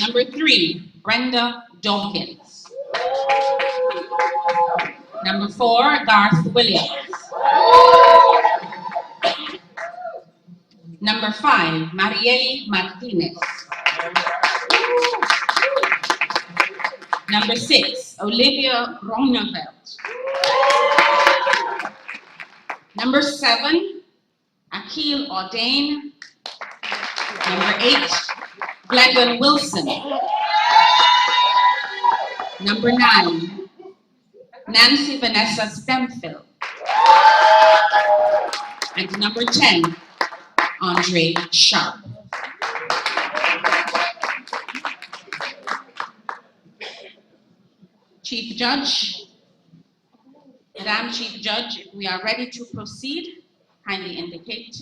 Number 3, Brenda Dawkins. Number 4, Garth Williams. Number 5, Marieli Martinez. Number 6, Olivia Groeneveld. Number 7, Akil Ordain. Number 8, Glendon Wilson. Number 9, Nancy Vanessa Stemfield. And number 10, Andre Sharp. Chief Judge, Madam Chief Judge, if we are ready to proceed, kindly indicate.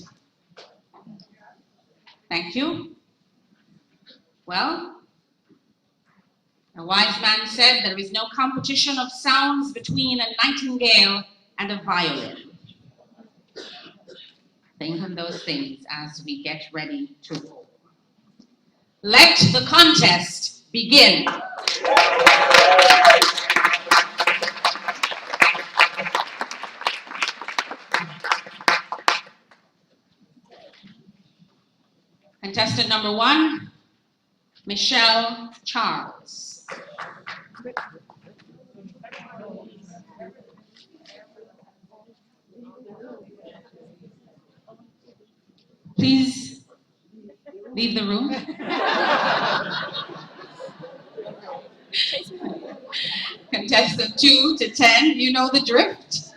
Thank you. Well, a wise man said there is no competition of sounds between a nightingale and a violin. Think on those things as we get ready to roll. Let the contest begin. Contestant number 1, Michelle Charles. Please leave the room. Contestant 2 to 10, you know the drift.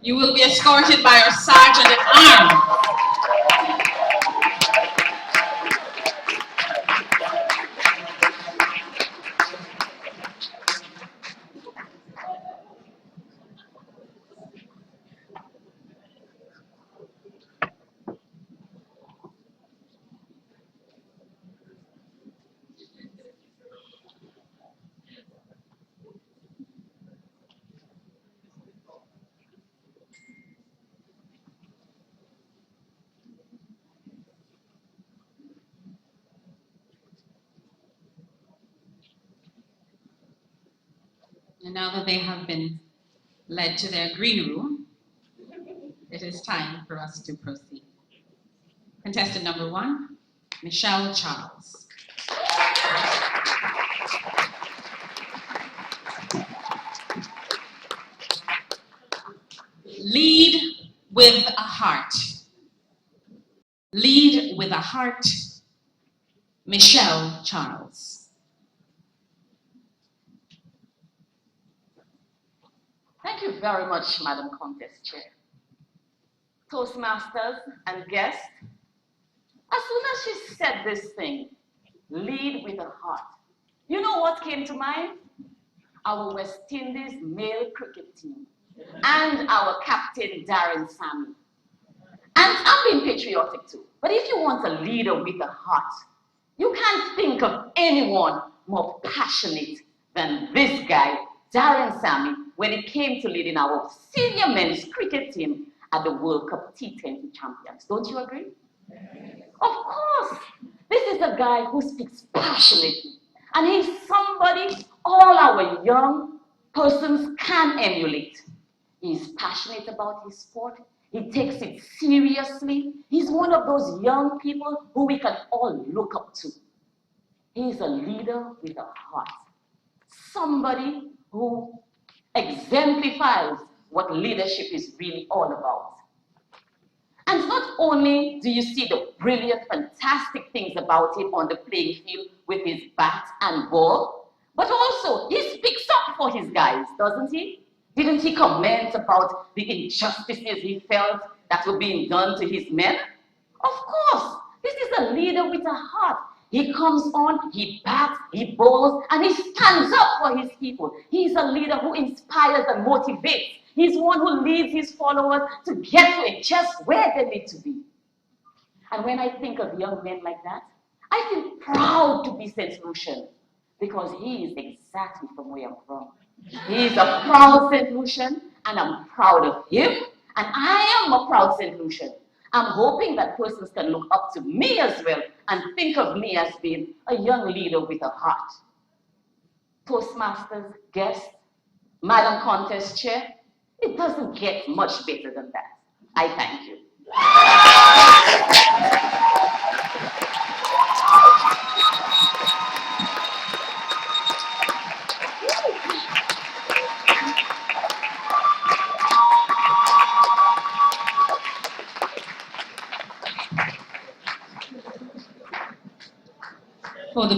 You will be escorted by our sergeant at arms. And now that they have been led to their green room, it is time for us to proceed. Contestant number 1, Michelle Charles. Lead with a heart. Lead with a heart, Michelle Charles. Thank you very much, Madam Contest Chair. Toastmasters and guests, as soon as she said this thing, lead with a heart, you know what came to mind? Our West Indies male cricket team and our captain, Darren Sammy. And I'm being patriotic too, but if you want a leader with a heart, you can't think of anyone more passionate than this guy, Darren Sammy, when it came to leading our senior men's cricket team at the World Cup T20 champions. Don't you agree? Of course. This is a guy who speaks passionately. And he's somebody all our young persons can emulate. He's passionate about his sport. He takes it seriously. He's one of those young people who we can all look up to. He's a leader with a heart. Somebody who exemplifies what leadership is really all about. And not only do you see the brilliant, fantastic things about him on the playing field with his bat and ball, but also he speaks up for his guys, doesn't he? Didn't he comment about the injustices he felt that were being done to his men? Of course, this is a leader with a heart. He comes on, he bats, he bowls, and he stands up for his people. He's a leader who inspires and motivates. He's one who leads his followers to get to just where they need to be. And when I think of young men like that, I feel proud to be St. Lucian because he is exactly from where I'm from. He's a proud St. Lucian, and I'm proud of him, and I am a proud St. Lucian. I'm hoping that persons can look up to me as well and think of me as being a young leader with a heart. Toastmasters, guests, Madam Contest Chair, it doesn't get much better than that. I thank you. For the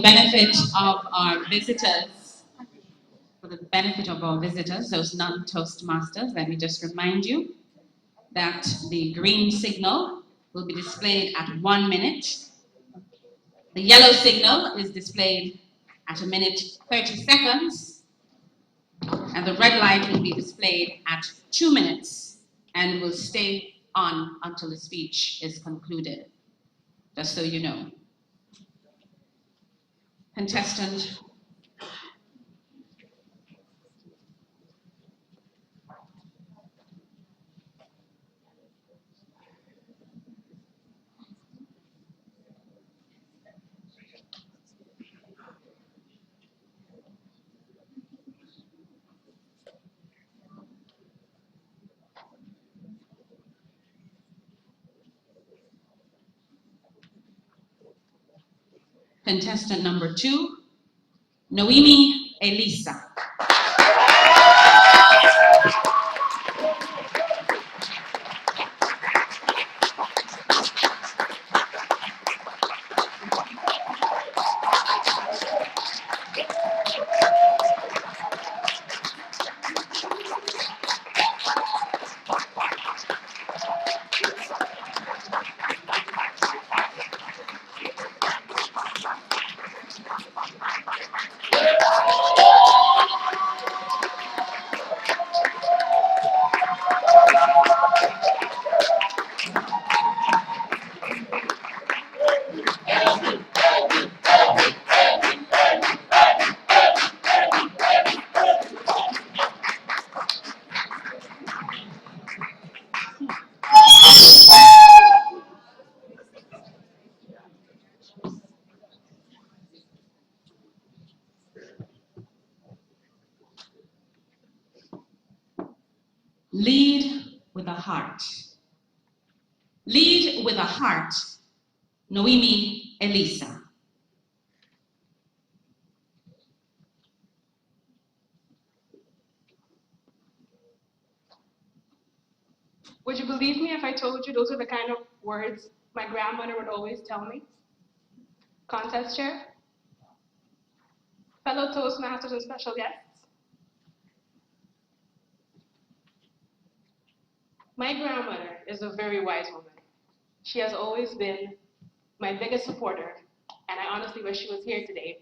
benefit of our visitors, those non-Toastmasters, let me just remind you that the green signal will be displayed at 1 minute. The yellow signal is displayed at 1 minute 30 seconds, and the red light will be displayed at 2 minutes and will stay on until the speech is concluded, just so you know. Contestant Contestant number 2, Noemi Elisa. Lead with a heart. Lead with a heart, Noemi Elisa. Would you believe me if I told you those are the kind of words my grandmother would always tell me? Contest chair, fellow Toastmasters and special guests. My grandmother is a very wise woman. She has always been my biggest supporter, and I honestly wish she was here today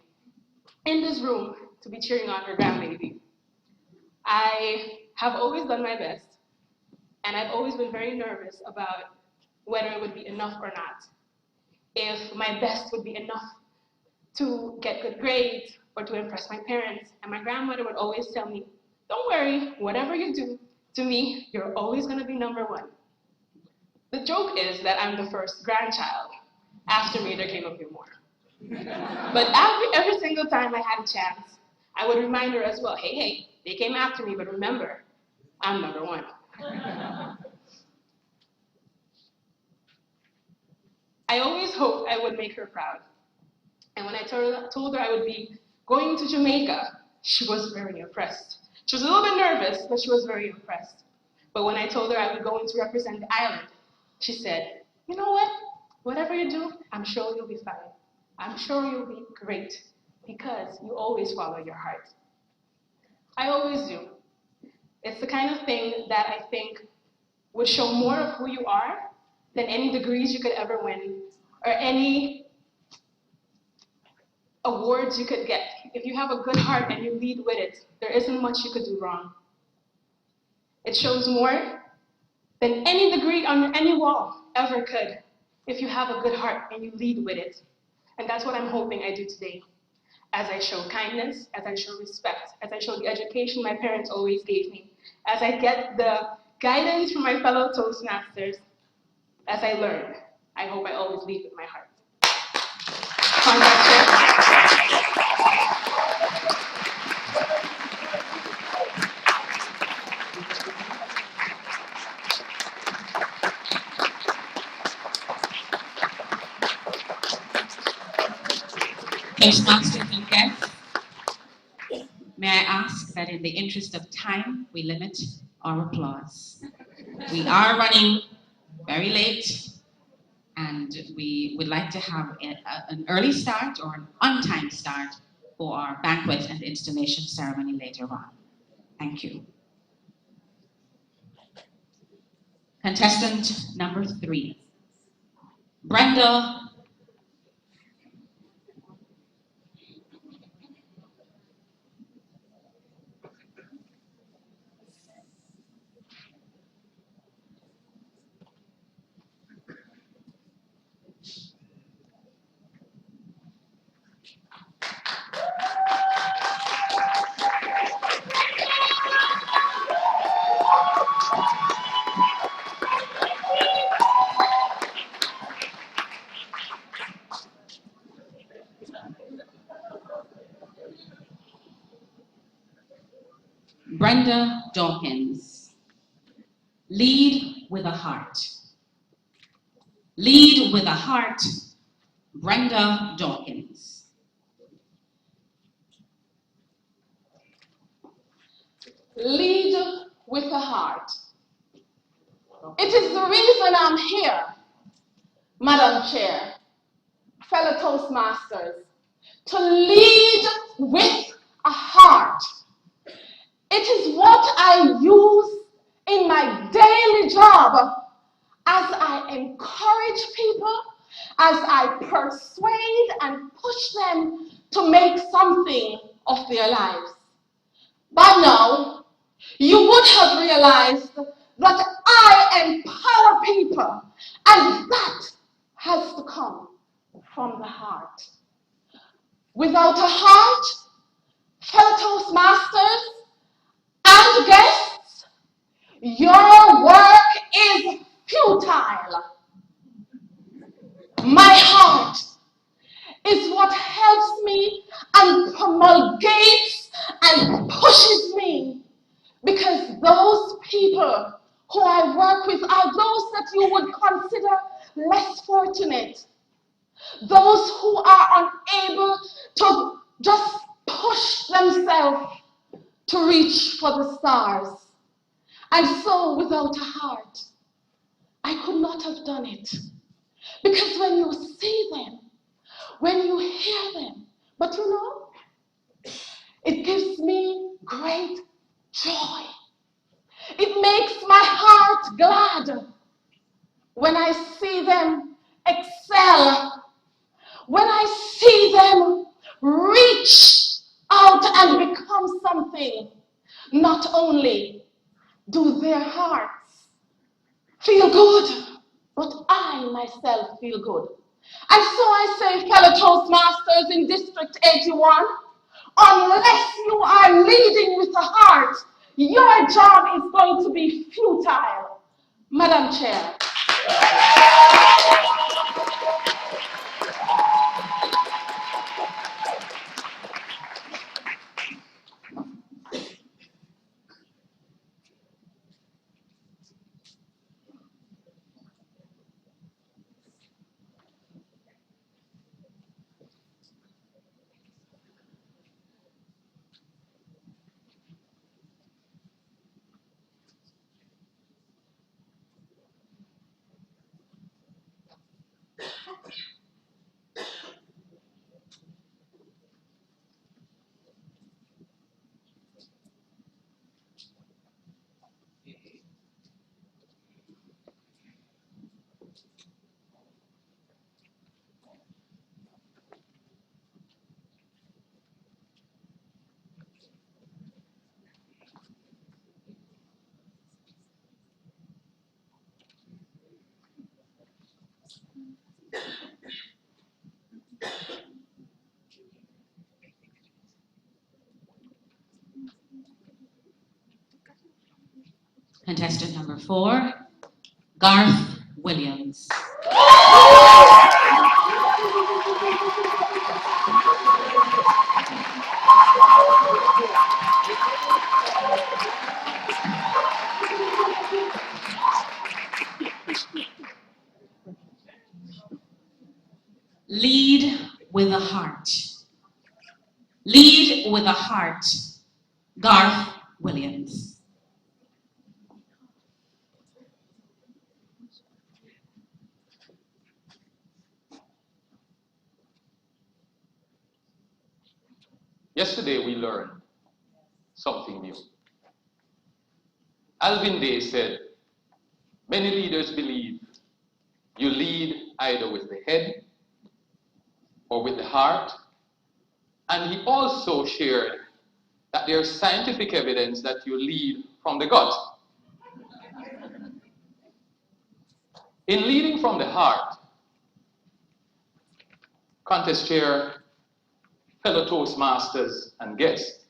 in this room to be cheering on her grandbaby. I have always done my best, and I've always been very nervous about whether it would be enough or not. If my best would be enough to get good grades or to impress my parents. And my grandmother would always tell me, don't worry, whatever you do, to me, you're always gonna be number one. The joke is that I'm the first grandchild. After me, there came a few more. But every single time I had a chance, I would remind her as well, hey, they came after me, but remember, I'm number one. I always hoped I would make her proud. And when I told her I would be going to Jamaica, she was very impressed. She was a little bit nervous, but she was very impressed. But when I told her I would go in to represent the island, she said, you know what? Whatever you do, I'm sure you'll be fine. I'm sure you'll be great because you always follow your heart. I always do. It's the kind of thing that I think would show more of who you are than any degrees you could ever win or any awards you could get. If you have a good heart and you lead with it, there isn't much you could do wrong. It shows more than any degree on any wall ever could if you have a good heart and you lead with it. And that's what I'm hoping I do today. As I show kindness, as I show respect, as I show the education my parents always gave me, as I get the guidance from my fellow Toastmasters, As I learned, I hope I always leave with my heart. Congrats, Chair. Toastmasters and guests, may I ask that in the interest of time, we limit our applause. We are running very late, and we would like to have an early start or an on-time start for our banquet and installation ceremony later on. Thank you. Contestant number 3, Brenda. Brenda Dawkins. Lead with a heart. Lead with a heart, Brenda Dawkins. Lead with a heart. It is the reason I'm here, Madam Chair, fellow Toastmasters, to lead with a heart. It is what I use in my daily job as I encourage people, as I persuade and push them to make something of their lives. By now, you would have realized that I empower people, and that has to come from the heart. Without a heart, fellow Toastmasters and guests, your work is futile. My heart is what helps me and promulgates and pushes me, because those people who I work with are those that you would consider less fortunate, those who are unable to just push themselves to reach for the stars. And so, without a heart, I could not have done it. Because when you see them, when you hear them, but you know, it gives me great joy. It makes my heart glad when I see them excel, when I see them reach out and become something. Not only do their hearts feel good, but I myself feel good. And so I say, fellow Toastmasters in District 81, unless you are leading with a heart, your job is going to be futile. Madam Chair. Contestant number 4, Garth Williams. Lead with a heart. Lead with a heart. Garth Williams. Yesterday we learned something new. Alvin Day said, many leaders believe you lead either with the head or with the heart. And he also shared that there's scientific evidence that you lead from the gut. In leading from the heart, contest chair, fellow Toastmasters, and guests,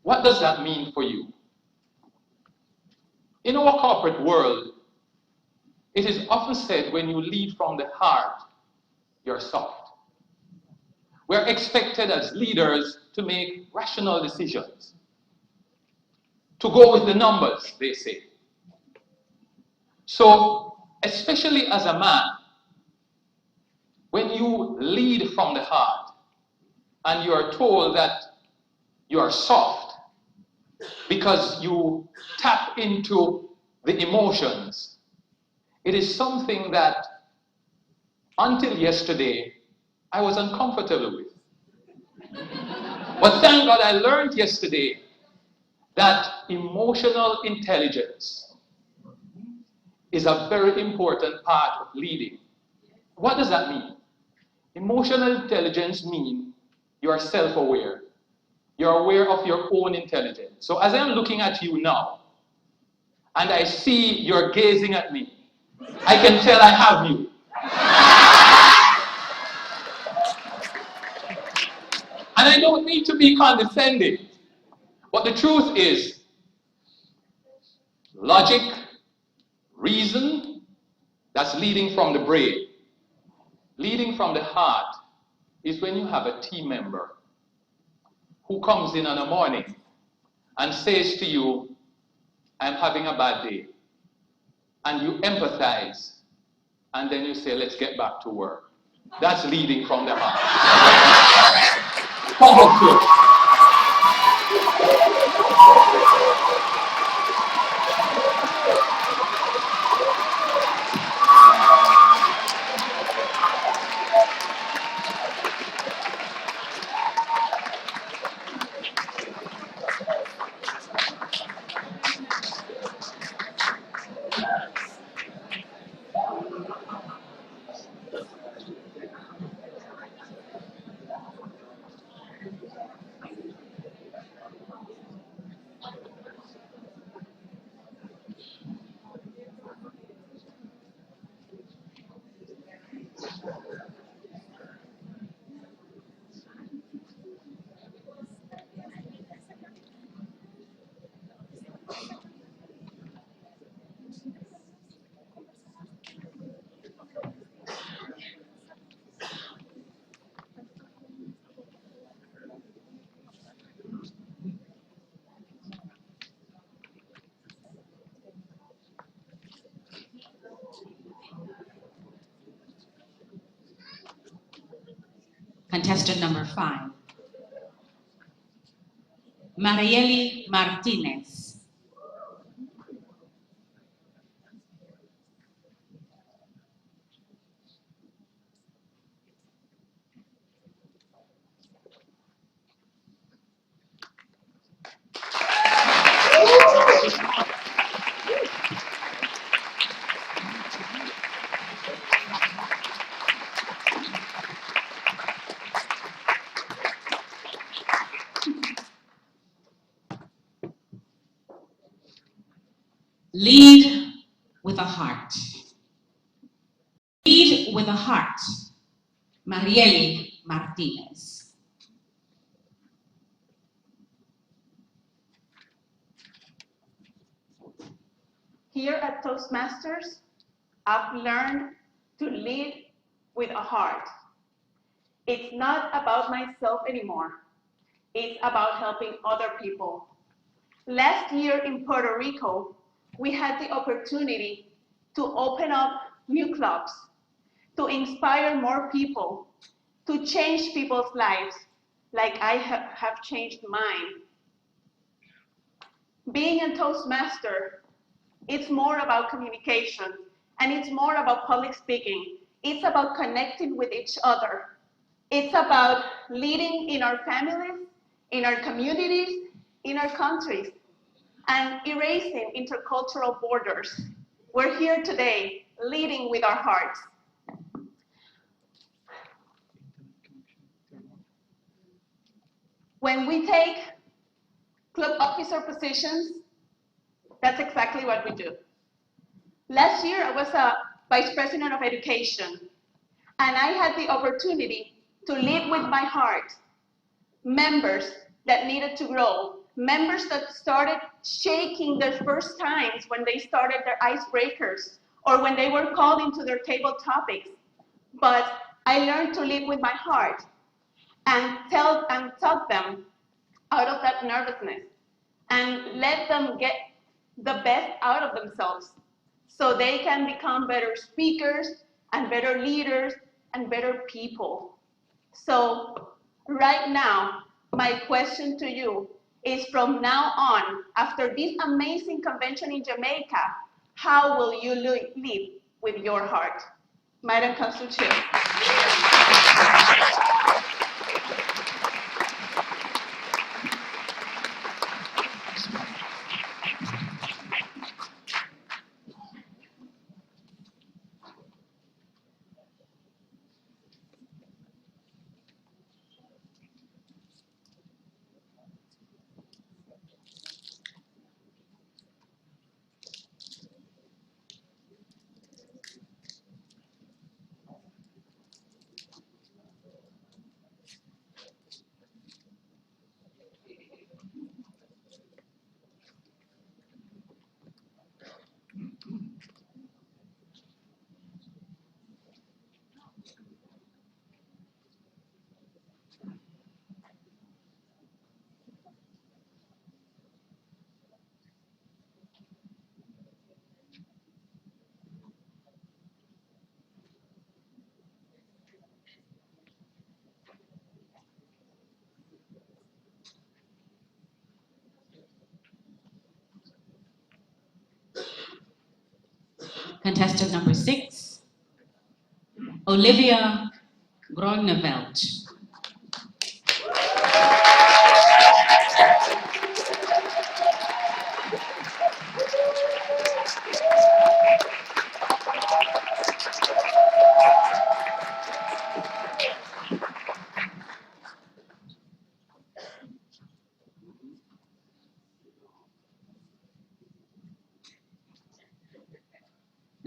what does that mean for you? In our corporate world, it is often said when you lead from the heart, you're soft. We're expected as leaders to make rational decisions, to go with the numbers, they say. So, especially as a man, when you lead from the heart and you are told that you are soft because you tap into the emotions, it is something that until yesterday I was uncomfortable with. But thank God I learned yesterday that emotional intelligence is a very important part of leading. What does that mean? Emotional intelligence means you are self-aware. You're aware of your own intelligence. So as I'm looking at you now, and I see you're gazing at me, I can tell I have you. And I don't need to be condescending. But the truth is, logic, reason, that's leading from the brain. Leading from the heart is when you have a team member who comes in a morning and says to you, I'm having a bad day. And you empathize, and then you say, let's get back to work. That's leading from the heart. Contestant number 5, Marieli Martinez. Lead with a heart. Lead with a heart. Marieli Martinez. Here at Toastmasters, I've learned to lead with a heart. It's not about myself anymore. It's about helping other people. Last year in Puerto Rico, we had the opportunity to open up new clubs, to inspire more people, to change people's lives like I have changed mine. Being a Toastmaster, it's more about communication, and it's more about public speaking. It's about connecting with each other. It's about leading in our families, in our communities, in our countries, and erasing intercultural borders. We're here today, leading with our hearts. When we take club officer positions, that's exactly what we do. Last year, I was a vice president of education, and I had the opportunity to lead with my heart members that needed to grow, members that started shaking their first times when they started their icebreakers or when they were called into their table topics. But I learned to lead with my heart and talk them out of that nervousness and let them get the best out of themselves so they can become better speakers and better leaders and better people. So right now, my question to you is, from now on, after this amazing convention in Jamaica, how will you lead with your heart? Madam Council Chair. Contestant number 6, Olivia Groeneveld.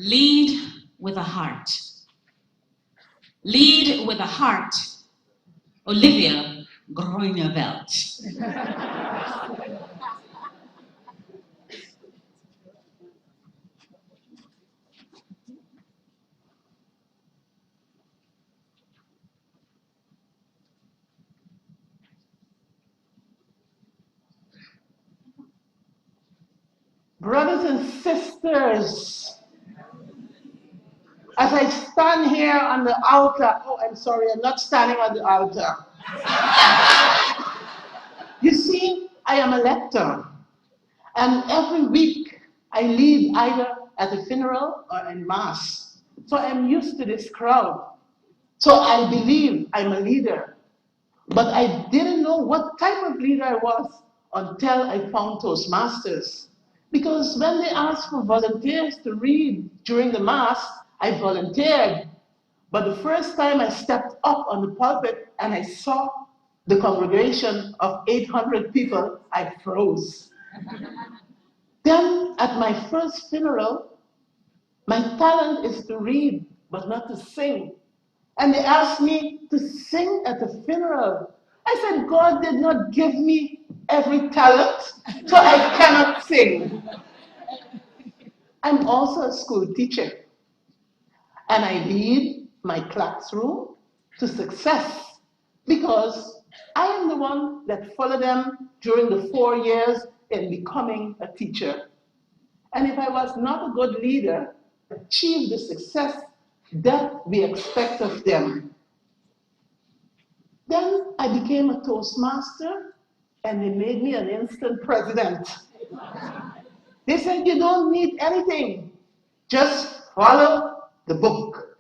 Lead with a heart. Lead with a heart, Olivia Groeneveld. Brothers and sisters, as I stand here on the altar, oh, I'm sorry, I'm not standing on the altar. You see, I am a lector, and every week I lead either at a funeral or in mass. So I'm used to this crowd. So I believe I'm a leader. But I didn't know what type of leader I was until I found Toastmasters. Because when they asked for volunteers to read during the Mass, I volunteered. But the first time I stepped up on the pulpit and I saw the congregation of 800 people, I froze. Then at my first funeral, my talent is to read, but not to sing. And they asked me to sing at the funeral. I said, God did not give me every talent, so I cannot sing. I'm also a school teacher. And I lead my classroom to success because I am the one that followed them during the 4 years in becoming a teacher. And if I was not a good leader, achieve the success that we expect of them. Then I became a Toastmaster, and they made me an instant president. They said, you don't need anything, just follow the book.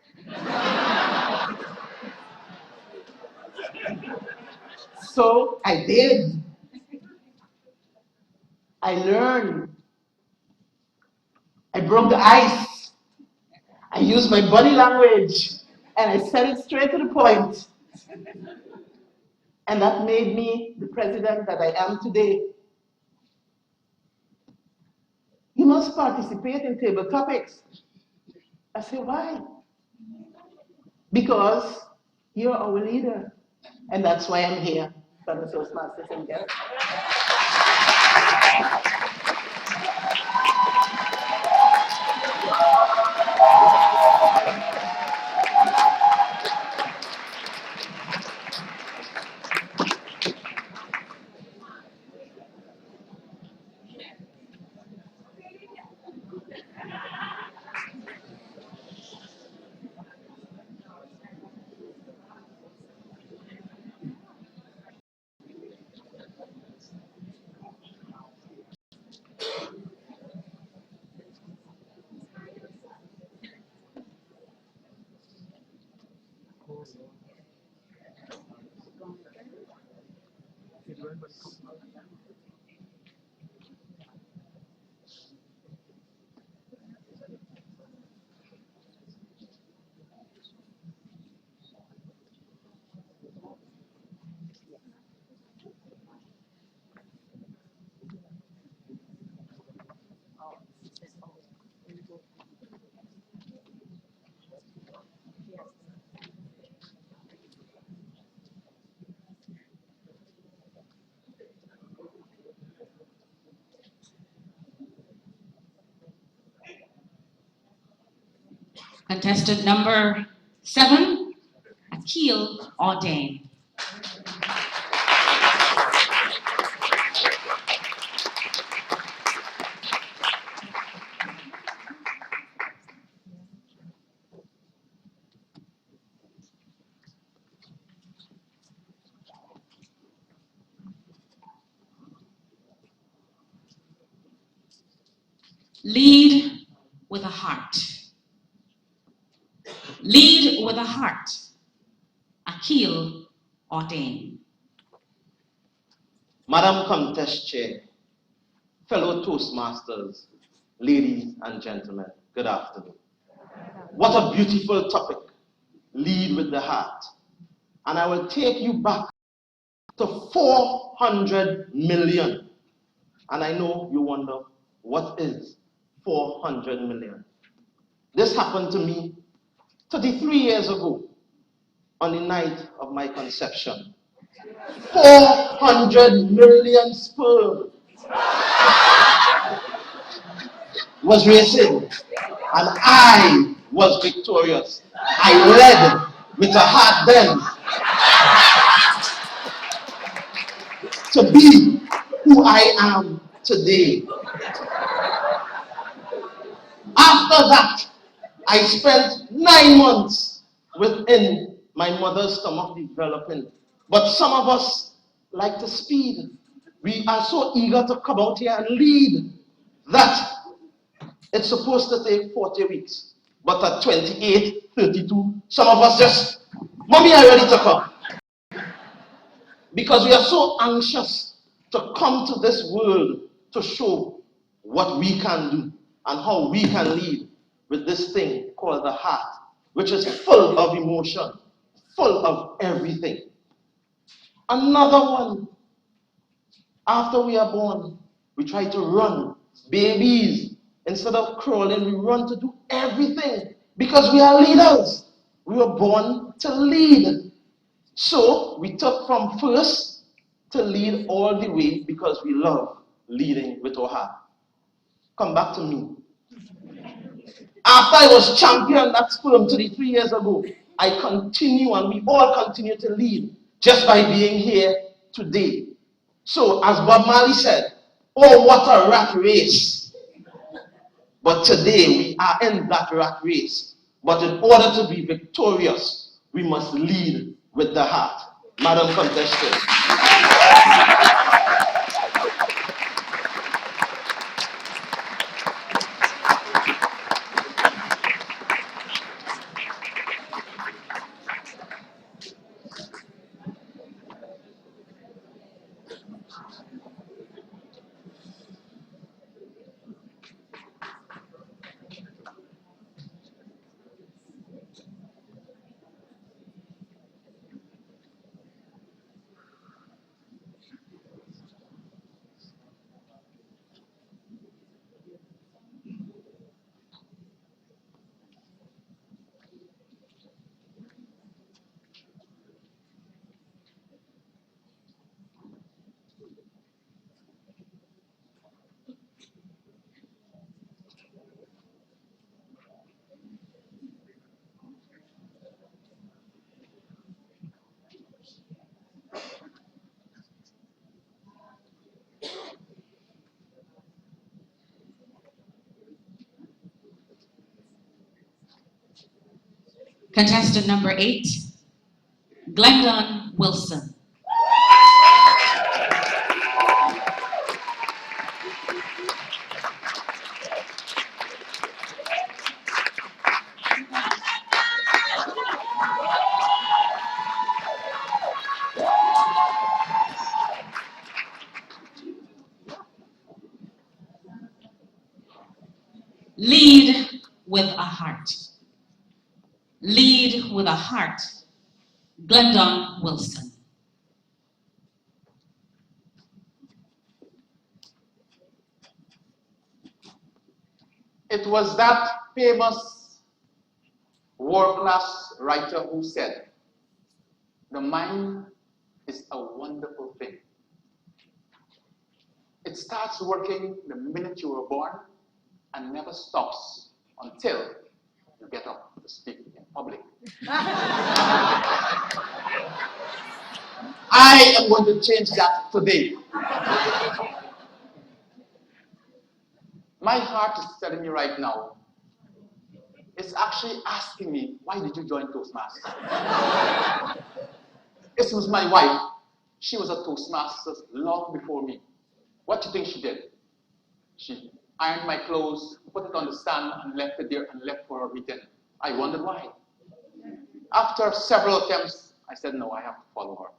So I did. I learned. I broke the ice. I used my body language, and I said it straight to the point. And that made me the president that I am today. You must participate in table topics. I say, why? Because you're our leader. And that's why I'm here, Brother Toastmasters and guests. Contestant number 7, Akil Ordain. Lead with a heart. Lead with a heart. Akil Ordain. Madam Contest Chair, fellow Toastmasters, ladies and gentlemen, good afternoon. What a beautiful topic, lead with the heart. And I will take you back to 400 million. And I know you wonder, what is 400 million? This happened to me 33 years ago on the night of my conception. 400 million sperm was racing, and I was victorious. I led with a heart then to be who I am today. After that, I spent 9 months within my mother's stomach developing. But some of us like to speed. We are so eager to come out here and lead that it's supposed to take 40 weeks. But at 28, 32, some of us just, Mommy, are ready to come. Because we are so anxious to come to this world to show what we can do and how we can lead with this thing called the heart, which is full of emotion, full of everything. Another one, after we are born, we try to run. Babies, instead of crawling, we run to do everything because we are leaders. We were born to lead. So we took from first to lead all the way because we love leading with our heart. Come back to me. After I was champion at Fulham 33 years ago, I continue and we all continue to lead just by being here today. So, as Bob Marley said, oh, what a rat race. But today we are in that rat race. But in order to be victorious, we must lead with the heart. Madam Contestant. Contestant number 8, Glendon Wilson. Lead with a heart. Lead with a heart. Glendon Wilson. It was that famous world-class writer who said, "The mind is a wonderful thing. It starts working the minute you were born and never stops until you get up to speak in public." I am going to change that today. My heart is telling me right now, it's actually asking me, why did you join Toastmasters? It was my wife. She was a Toastmasters long before me. What do you think she did? She ironed my clothes, put it on the stand, and left it there and left for her meeting. I wondered why. After several attempts, I said, no, I have to follow her.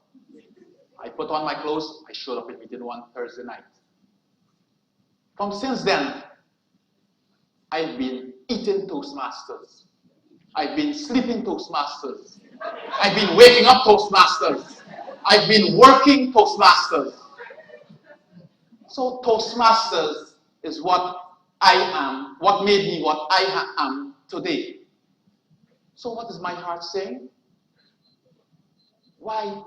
I put on my clothes, I showed up in meeting one Thursday night. From since then, I've been eating Toastmasters. I've been sleeping Toastmasters. I've been waking up Toastmasters. I've been working Toastmasters. So Toastmasters is what I am, what made me what I am today. So what is my heart saying? Why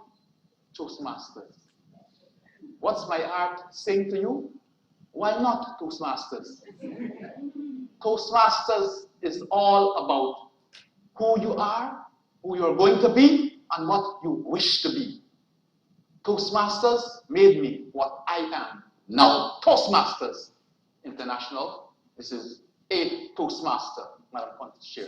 Toastmasters? What's my heart saying to you? Why not Toastmasters? Toastmasters is all about who you are, who you're going to be, and what you wish to be. Toastmasters made me what I am now. Toastmasters International. This is a Toastmaster. Madam Chair.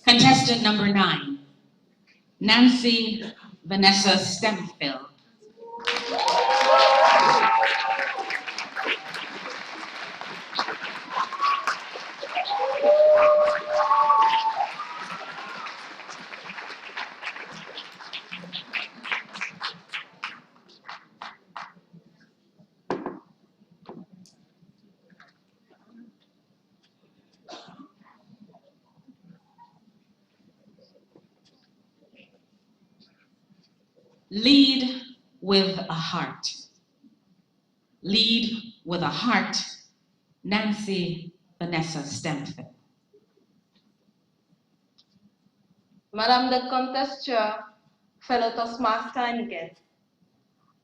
Contestant number 9, Nancy Vanessa Stemfield. Lead with a heart. Lead with a heart, Nancy Vanessa Stemfield. Madam the Contest Chair, fellow Toastmaster and guests,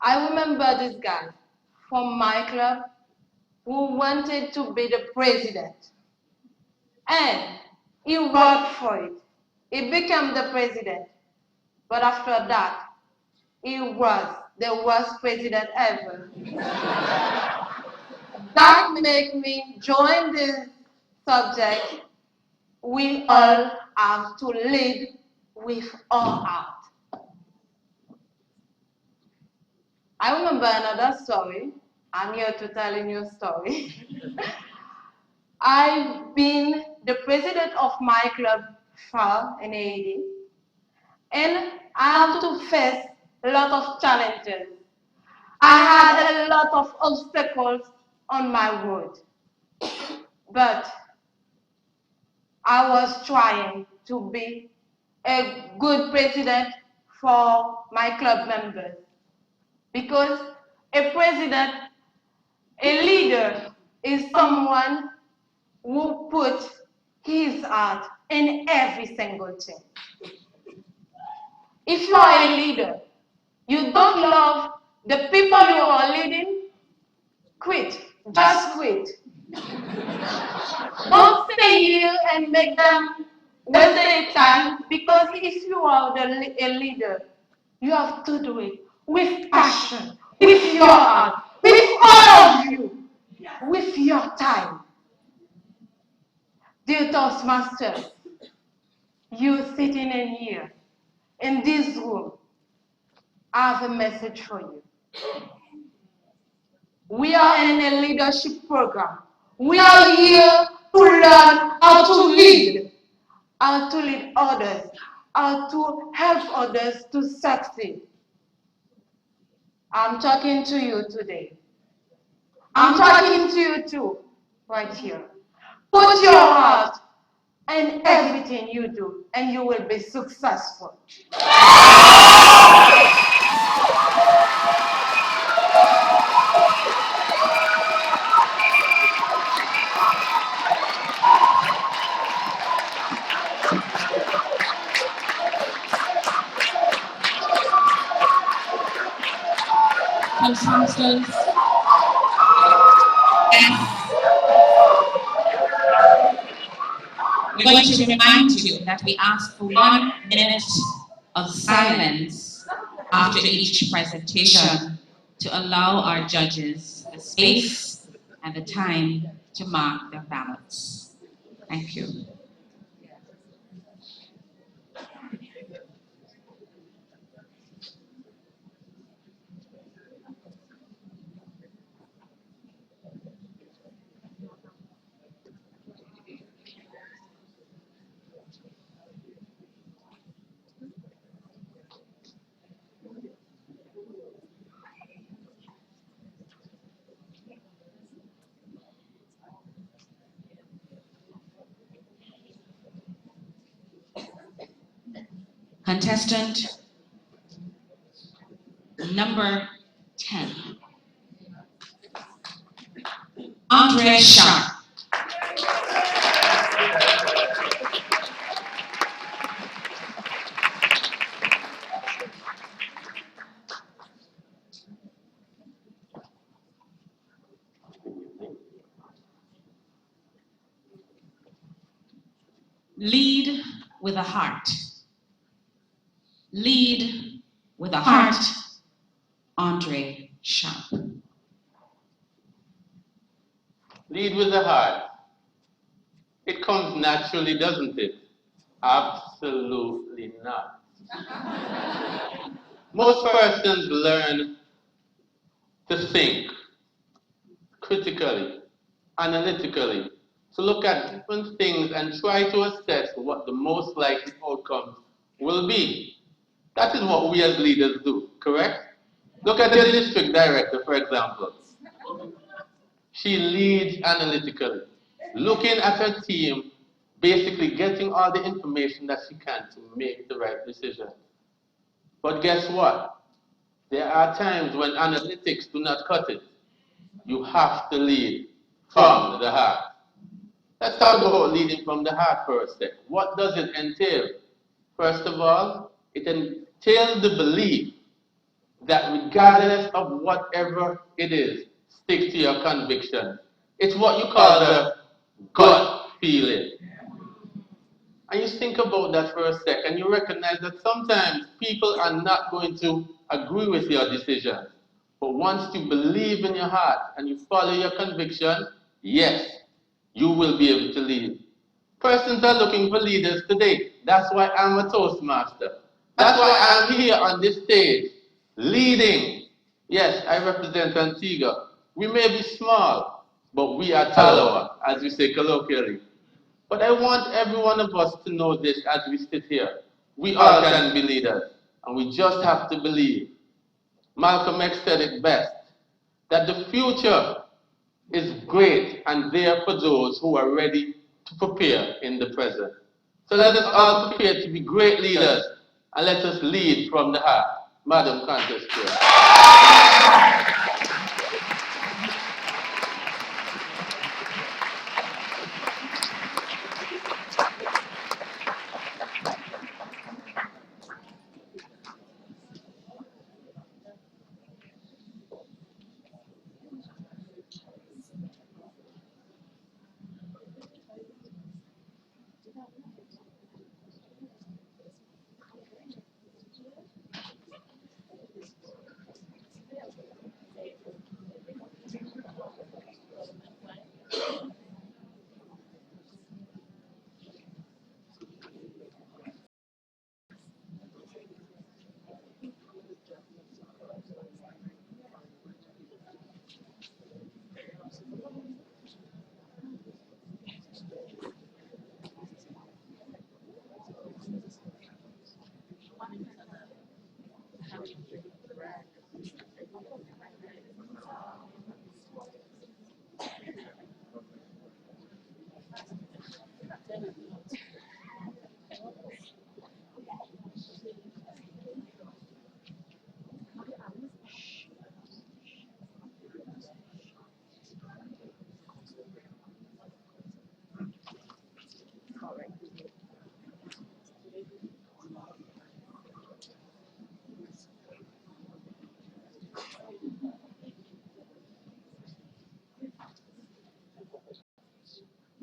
I remember this guy from my club who wanted to be the president. And he worked for it. He became the president. But after that, he was the worst president ever. That made me join this subject. We all have to lead with our heart. I remember another story. I'm here to tell you a story. I've been the president of my club FAR in Haiti, and I have to face a lot of challenges. I had a lot of obstacles on my road, but I was trying to be a good president for my club members, because a president, a leader, is someone who puts his heart in every single thing. If you are a leader, you don't love the people you are leading, quit. Just quit. Don't stay here and make them waste their time, because if you are a leader, you have to do it with passion, with your heart, with all of you, with your time. Dear Toastmasters, you sitting in here, in this room, I have a message for you. We are in a leadership program. We are here to learn how to lead others, how to help others to succeed. I'm talking to you today. I'm talking to you too, right here. Put your heart in everything you do, and you will be successful. Toastmasters. We're going to remind you that we ask for 1 minute of silence after each presentation to allow our judges the space and the time to mark their ballots. Thank you. Contestant number 10, Andre Sharp. Lead with a heart. Lead with a heart, Andre Sharp. Lead with the heart. It comes naturally, doesn't it? Absolutely not. Most persons learn to think critically, analytically, to look at different things and try to assess what the most likely outcome will be. That is what we as leaders do, correct? Look at the district director, for example. She leads analytically, looking at her team, basically getting all the information that she can to make the right decision. But guess what? There are times when analytics do not cut it. You have to lead from the heart. Let's talk about leading from the heart for a sec. What does it entail? First of all, it entails the belief that regardless of whatever it is, stick to your conviction. It's what you call the gut feeling. And you think about that for a sec, and you recognize that sometimes people are not going to agree with your decision. But once you believe in your heart and you follow your conviction, yes, you will be able to lead. Persons are looking for leaders today. That's why I'm a Toastmaster. That's why I'm here on this stage, leading. Yes, I represent Antigua. We may be small, but we are Talawa, as we say colloquially. But I want every one of us to know this as we sit here. We all can be leaders, and we just have to believe. Malcolm X said it best, that the future is great and there for those who are ready to prepare in the present. So let us all prepare to be great leaders, and let us lead from the heart. Madam Contest Chair.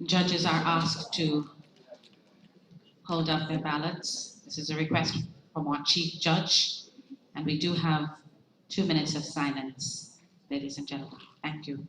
Judges are asked to hold up their ballots. This is a request from our chief judge, and we do have 2 minutes of silence, ladies and gentlemen. Thank you.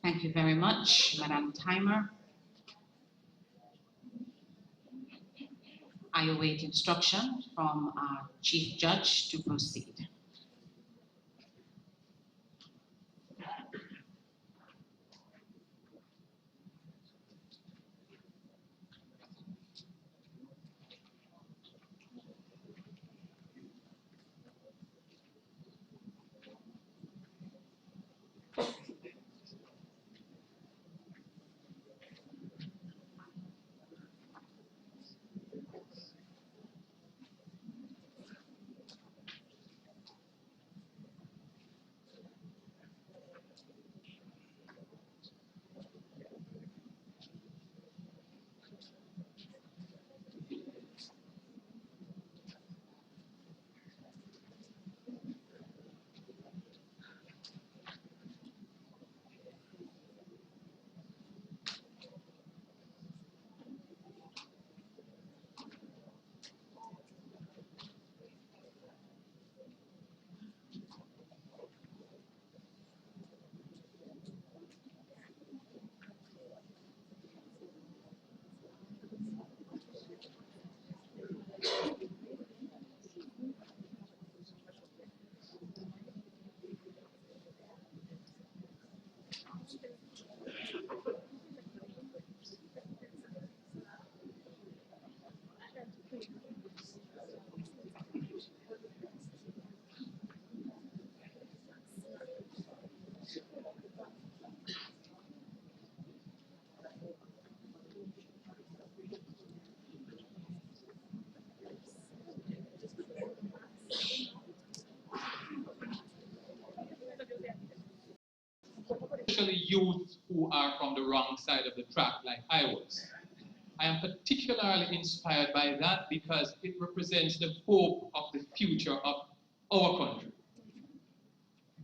Thank you very much, Madam Timer. I await instruction from our Chief Judge to proceed. Especially youth who are from the wrong side of the track, like I was. I am particularly inspired by that because it represents the hope of the future of our country.